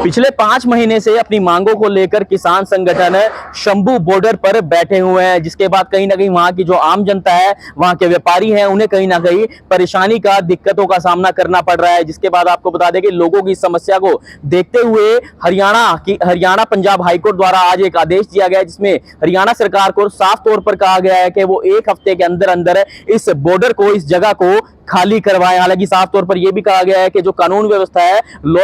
पिछले 5 महीने से अपनी मांगों को लेकर किसान संगठन शंभू बॉर्डर पर बैठे हुए हैं, जिसके बाद कहीं ना कहीं वहां की जो आम जनता है, वहां के व्यापारी हैं, उन्हें कहीं ना कहीं परेशानी का, दिक्कतों का सामना करना पड़ रहा है। जिसके बाद आपको बता दें कि लोगों की समस्या को देखते हुए हरियाणा पंजाब हाईकोर्ट द्वारा आज एक आदेश दिया गया है, जिसमें हरियाणा सरकार को साफ तौर पर कहा गया है कि वो 1 हफ्ते के अंदर अंदर इस बॉर्डर को, इस जगह को खाली करवाएं। हालांकि साफ तौर पर यह भी कहा गया है कि जो कानून व्यवस्था है, लॉ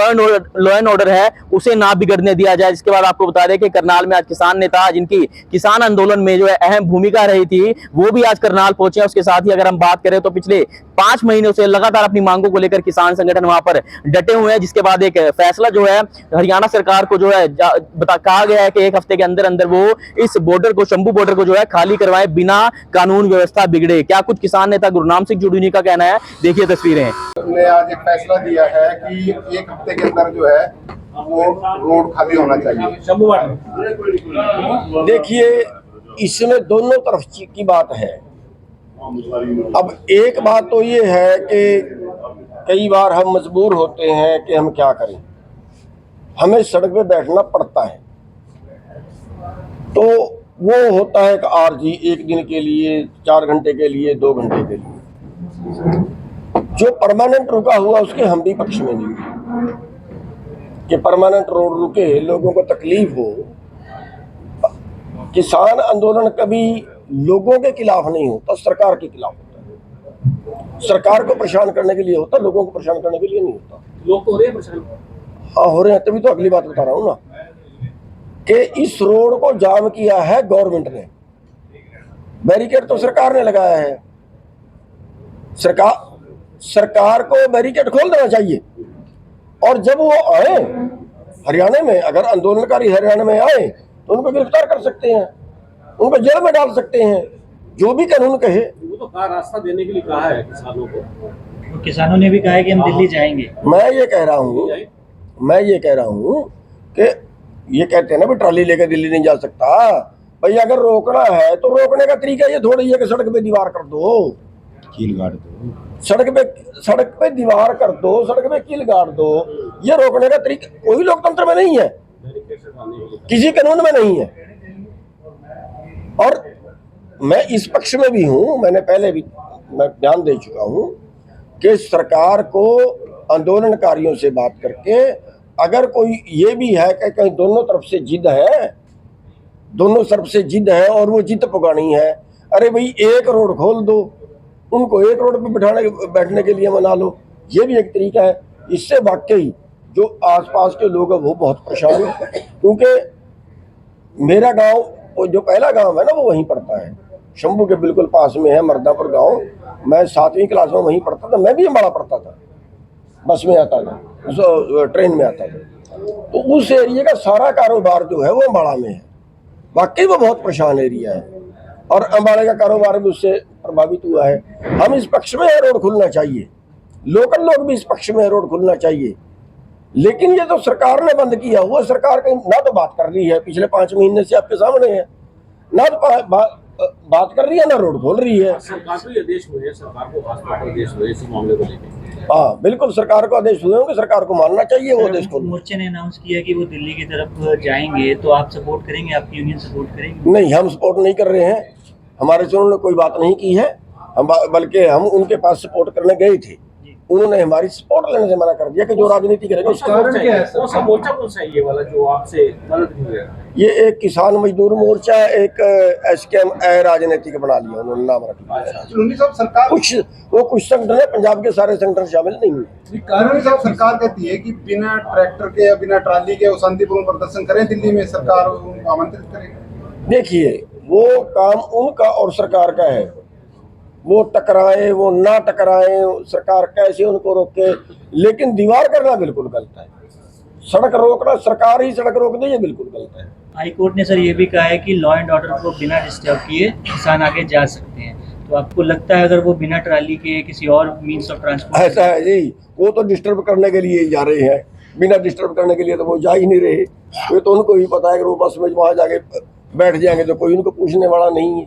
एंड ऑर्डर है, उसे ना बिगड़ने दिया जाए। जिसके बाद आपको बता दें कि करनाल में आज किसान नेता, जिनकी किसान आंदोलन में जो है अहम भूमिका रही थी, वो भी आज करनाल पहुंचे। उसके साथ ही अगर हम बात करें तो पिछले 5 महीनों से लगातार अपनी मांगों को लेकर किसान संगठन वहां पर डटे हुए हैं। जिसके बाद एक फैसला जो है हरियाणा सरकार को जो है कहा गया है कि 1 हफ्ते के अंदर अंदर वो इस बॉर्डर को, शंभू बॉर्डर को जो है खाली करवाए बिना कानून व्यवस्था बिगड़े। क्या कुछ किसान नेता गुरनाम सिंह जुडूनी का कहना है, देखिए तस्वीरें। ने आज एक फैसला दिया है कि 1 हफ्ते के अंदर जो है वो रोड खाली होना चाहिए। देखिए, इसमें दोनों तरफ की बात है। अब एक बात तो ये है कि कई बार हम मजबूर होते हैं कि हम क्या करें, हमें सड़क पे बैठना पड़ता है। तो वो होता है कि आरजी 1 दिन के लिए, 4 घंटे के लिए, 2 घंटे के लिए। जो परमानेंट रुका हुआ उसके हम भी पक्ष में नहीं है कि परमानेंट रोड रुके, लोगों को तकलीफ हो। किसान आंदोलन कभी लोगों के खिलाफ नहीं होता, सरकार के खिलाफ होता है। सरकार को परेशान करने के लिए होता, लोगों को परेशान करने के लिए नहीं होता। लोग तो हो रहे हैं परेशान। हाँ, हो रहे हैं। तभी तो अगली बात बता रहा हूँ ना कि इस रोड को जाम किया है गवर्नमेंट ने, बैरिकेड तो सरकार ने लगाया है। सरकार को बैरिकेड खोल देना चाहिए। और जब वो आए हरियाणा में, अगर आंदोलनकारी हरियाणा में आए तो उनको गिरफ्तार कर सकते हैं, उनको जेल में डाल सकते हैं, जो भी कानून कहे। वो तो कहा रास्ता देने के लिए कहा है किसानों को। किसानों ने भी कहा है कि हम दिल्ली जाएंगे। मैं ये कह रहा हूँ कि ये कहते हैं ना भी ट्राली लेकर दिल्ली नहीं जा सकता। भाई अगर रोकना है तो रोकने का तरीका ये थोड़ी है कि सड़क पे दीवार कर दो, कील गाड़ दो, सड़क पे दीवार कर दो, सड़क पे कील गाड़ दो। ये रोकने का तरीका कोई लोकतंत्र में नहीं है, किसी कानून में नहीं है। और मैं इस पक्ष में भी हूं, मैंने पहले भी मैं बयान दे चुका हूं कि सरकार को आंदोलनकारियों से बात करके, अगर कोई ये भी है कि कहीं दोनों तरफ से जिद है और वो जिद पुगानी है, अरे भाई एक रोड खोल दो, उनको एक रोड पे बैठने के लिए मना लो, ये भी एक तरीका है। इससे वाकई जो आसपास के लोग हैं वो बहुत परेशान हैं, क्योंकि मेरा गांव, जो पहला गांव है ना, वो वहीं पड़ता है, शंभू के बिल्कुल पास में है मर्दापुर गांव। मैं 7वीं क्लास में वहीं पढ़ता था, मैं भी अम्बाड़ा पढ़ता था, बस में आता था, ट्रेन में आता था। तो उस एरिया का सारा कारोबार जो है वो अम्बाड़ा में है। वाकई वो बहुत परेशान एरिया है और अम्बाड़ा का कारोबार भी उससे प्रभावित हुआ है। हम इस पक्ष में है रोड खुलना चाहिए, लोकल लोग भी इस पक्ष में है रोड खुलना चाहिए। लेकिन ये तो सरकार ने बंद किया हुआ, सरकार कहीं ना तो बात कर रही है, पिछले 5 महीने से आपके सामने है, ना तो बात कर रही है, ना रोड खोल रही है। सरकार को आदेश हुए हैं, सरकार को खासतौर आदेश हुए इस मामले को लेकर। हाँ बिल्कुल, सरकार को आदेश हुए होंगे, सरकार को मानना चाहिए वो आदेश को। मोर्चे ने अनाउंस किया कि वो दिल्ली की तरफ जाएंगे, तो आप सपोर्ट करेंगे, आपकी यूनियन सपोर्ट करेगी? नहीं, हम सपोर्ट नहीं कर रहे हैं, हमारे से उन्होंने कोई बात नहीं की है। बल्कि हम उनके पास सपोर्ट करने गए थे, उन्होंने हमारी सपोर्ट लेने से मना कर दिया कि जो राजनीति करेगा उसका कारण क्या है। कौन सा मोर्चा है ये वाला जो आपसे मदद हुई है? ये एक किसान मजदूर मोर्चा, एक SKM राजनीतिक बना लिया उन्होंने, नाम रख लिया। सरकार कुछ संगठन है, पंजाब के सारे संगठन शामिल नहीं है। कानूनी साहब सरकार कहती है कि बिना ट्रैक्टर के या बिना ट्राली के वो शांतिपूर्ण प्रदर्शन करें दिल्ली में, सरकार उनको आमंत्रित करेगी। देखिए, वो काम उनका और सरकार का है, वो टकराए वो ना टकराए, सरकार कैसे उनको रोके, लेकिन दीवार करना बिल्कुल गलत है। सड़क रोकना, सरकार ही सड़क रोक दे, ये बिल्कुल गलत है। हाईकोर्ट ने सर ये भी कहा है कि लॉ एंड ऑर्डर को बिना डिस्टर्ब किए किसान आगे जा सकते हैं। तो आपको लगता है अगर वो बिना ट्राली के किसी और मीन्स ऑफ ट्रांसपोर्ट? ऐसा है जी, वो तो डिस्टर्ब करने के लिए जा रहे हैं, बिना डिस्टर्ब करने के लिए तो वो जा ही नहीं रहे। ये तो उनको भी पता है कि वो बस में वहाँ जाके बैठ जाएंगे तो कोई उनको पूछने वाला नहीं है।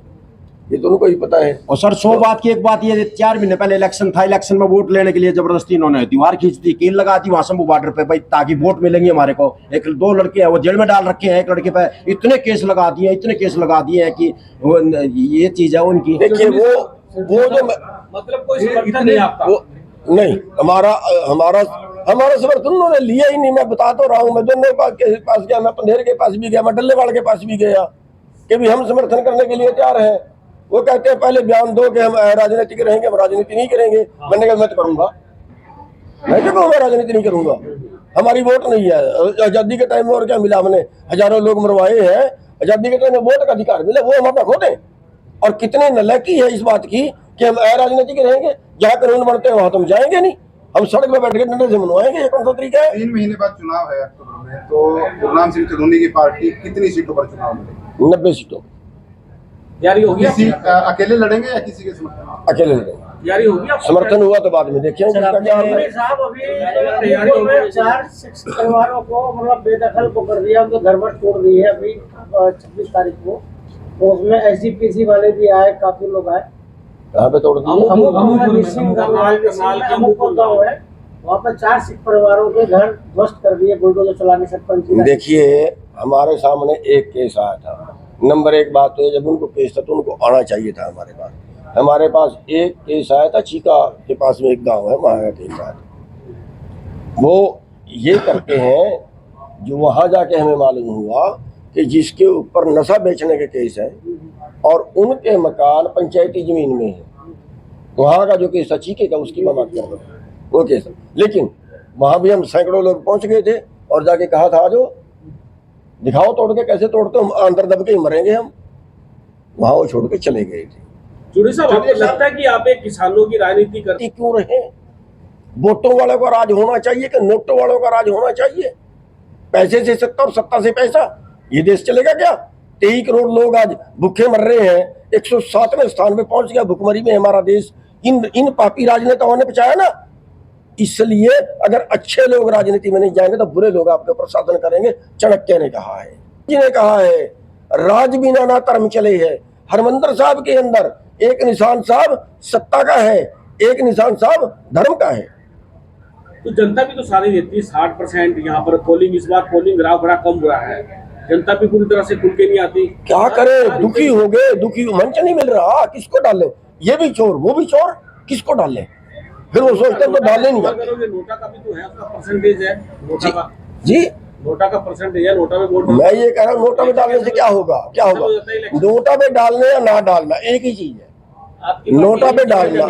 ये तो उनको ही पता है। और सर 100 बात की एक बात ये 4 महीने पहले इलेक्शन था, इलेक्शन में वोट लेने के लिए जबरदस्ती इन्होंने दीवार खींच दी, कील लगा दी वहां शंभू बॉर्डर पे भाई ताकि वोट मिलेंगे हमारे को। एक 2 लड़के हैं वो जेल में डाल रखे हैं, एक लड़के पे इतने केस लगा दिए हैं कि वो ये चीज है उनकी। देखिए वो जो मतलब कोई समर्थन नहीं आपका? वो नहीं, हमारा समर्थन उन्होंने लिया ही नहीं। मैं बता तो रहा हूँ, मैं दोनों के पास गया, मैं पंधेर के पास भी गया, मैं डल्लेवाल के पास भी गया कि भी हम समर्थन करने के लिए तैयार हैं। वो कहते हैं पहले बयान दो कि हम राजनीति रहेंगे, हम राजनीति नहीं करेंगे। मैंने कहा मैं तो करूंगा, मैं क्यों कहूँगा राजनीति नहीं करूंगा, हमारी वोट नहीं है। आजादी के टाइम में और क्या मिला, हमने हजारों लोग मरवाए हैं, आजादी के टाइम में वोट का अधिकार मिला, वो हम अपना खो दें। और कितने नलायकी है इस बात की कि हम राजनीति के रहेंगे, जहाँ कानून बनते हैं वहां तो हम जाएंगे नहीं, हम सड़क पर बैठ के डंडे से मनवाएंगे। ये कौन सा तरीका है? 3 महीने बाद चुनाव है अक्टूबर में, तो गुरनाम सिंह चढ़ूनी की पार्टी कितनी सीटों पर चुनाव लड़ेगी? 90 सीटों तैयारी होगी किसी आपकी? अकेले लड़ेंगे या किसी के समर्थन? अकेले लड़ेंगे। तैयारी होगी आपकी? समर्थन हुआ तो बाद में देखेंगे सर, किसका क्या होता है। साहब अभी 4 परिवारों को मतलब बेदखल को कर दिया, उनके घर पर छोड़ दी है अभी 26 तारीख को। तो उसमें एसजीपीसी वाले भी आए, काफी लोग आए। कहाँ पे तोड़ दिए? अमुक गाँव है, वहाँ पर 4 सिख परिवारों के घर ध्वस्त कर दिए बुलडोजर चला के सरपंच ने। देखिए हमारे सामने एक केस आया था। नंबर 1 बात तो है, जब उनको केस था तो उनको आना चाहिए था हमारे पास। हमारे पास एक केस आया था, चीका के पास में एक गांव है, वहाँ का केस आया था। वो ये करते हैं जो वहाँ जाके हमें मालूम हुआ कि जिसके ऊपर नशा बेचने के केस है और उनके मकान पंचायती जमीन में है, वहाँ का जो केस है चीके का, उसकी मैं बात कर रहा हूँ, वो केस है। लेकिन वहाँ भी हम सैकड़ों लोग पहुँच गए थे और जाके कहा था जो दिखाओ तोड़ के, कैसे तोड़ते, हम अंदर दब के ही मरेंगे हम। वहाँ वो छोड़ के चले गए थे। चूड़ी साहब, आपको लगता है कि आप एक किसानों की राजनीति करते क्यों रहे? वोटों वालों का राज होना चाहिए कि नोटों वालों का राज होना चाहिए? पैसे से सत्ता और सत्ता से पैसा, ये देश चलेगा क्या? 23 करोड़ लोग आज भूखे मर रहे हैं, 107वें स्थान पे पहुंच गया भुखमरी में हमारा देश। इन पापी राजनेताओं ने बचाया ना। इसलिए अगर अच्छे लोग राजनीति में नहीं जाएंगे तो बुरे लोग आपके ऊपर शासन करेंगे। चाणक्य ने कहा है, जिन्हें कहा है राज बिना ना धर्म चले है। हरमंदिर साहब के अंदर एक निशान साहब सत्ता का है, एक निशान साहब धर्म का है। तो जनता भी तो सारी देती है 60%। यहाँ पर पोलिंग, इस बार पोलिंग ग्राफ बड़ा कम हुआ है, जनता भी पूरी तरह से खुल के नहीं आती। क्या करे, दुखी हो गए, दुखी मंच नहीं मिल रहा, किसको डाले? ये भी चोर वो भी चोर, किसको डाले? फिर वो सोचते हैं तो डालने नहीं जाते। नोटा का भी तो है, उसका परसेंटेज है नोटा का। जी नोटा का परसेंटेज है, नोटा में वोट। मैं ये कह रहा हूँ नोटा में डालने से क्या होगा, क्या होगा? नोटा पे डालना या ना डालना एक ही चीज है, आपकी नोटा पे डालना।